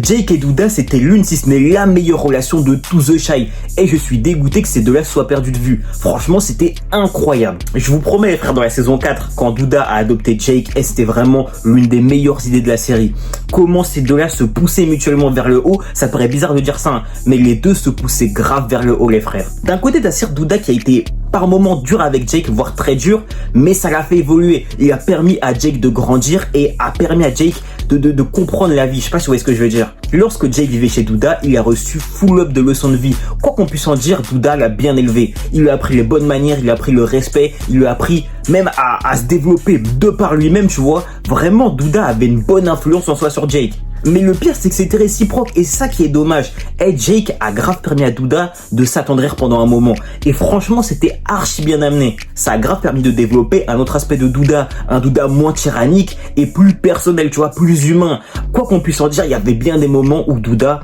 Jake et Douda, c'était l'une si ce n'est la meilleure relation de tout The Chi. Et je suis dégoûté que ces deux-là soient perdus de vue. Franchement, c'était incroyable. Je vous promets, les frères, dans la saison 4, quand Douda a adopté Jake, c'était vraiment l'une des meilleures idées de la série. Comment ces deux-là se poussaient mutuellement vers le haut, ça paraît bizarre de dire ça, hein, mais les deux se poussaient grave vers le haut, les frères. D'un côté, t'as Sir Douda qui a été par moments dur avec Jake, voire très dur, mais ça l'a fait évoluer. Il a permis à Jake de grandir et a permis à Jake de comprendre la vie. Je sais pas si vous voyez ce que je veux dire. Lorsque Jake vivait chez Douda, il a reçu full up de leçons de vie. Quoi qu'on puisse en dire, Douda l'a bien élevé. Il lui a appris les bonnes manières, il lui a appris le respect, il lui a appris même à se développer de par lui-même, tu vois. Vraiment, Douda avait une bonne influence en soi sur Jake. Mais le pire, c'est que c'était réciproque et c'est ça qui est dommage. Et Jake a grave permis à Douda de s'attendrir pendant un moment. Et franchement, c'était archi bien amené. Ça a grave permis de développer un autre aspect de Douda. Un Douda moins tyrannique et plus personnel, tu vois, plus humain. Quoi qu'on puisse en dire, il y avait bien des moments où Douda...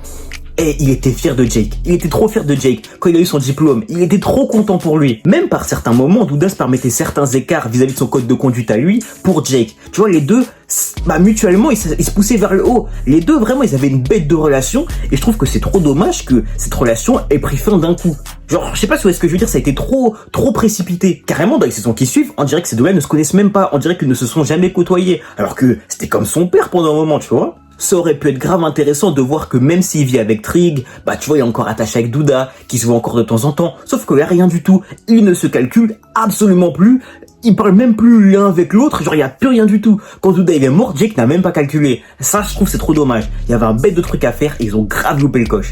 Et il était fier de Jake. Il était trop fier de Jake. Quand il a eu son diplôme, il était trop content pour lui. Même par certains moments, Douda se permettait certains écarts vis-à-vis de son code de conduite à lui pour Jake. Tu vois, les deux, mutuellement, ils se poussaient vers le haut. Les deux, vraiment, ils avaient une bête de relation. Et je trouve que c'est trop dommage que cette relation ait pris fin d'un coup. Genre, je sais pas si vous voyez ce que je veux dire, ça a été trop précipité. Carrément, dans les saisons qui suivent, on dirait que ces deux-là ne se connaissent même pas. On dirait qu'ils ne se sont jamais côtoyés. Alors que c'était comme son père pendant un moment, tu vois. Ça aurait pu être grave intéressant de voir que même s'il vit avec Trig, tu vois, il est encore attaché avec Douda, qui se voit encore de temps en temps. Sauf que là, rien du tout. Ils ne se calculent absolument plus. Ils parlent même plus l'un avec l'autre. Genre, il y a plus rien du tout. Quand Douda il est mort, Jake n'a même pas calculé. Ça, je trouve, c'est trop dommage. Il y avait un bête de trucs à faire et ils ont grave loupé le coche.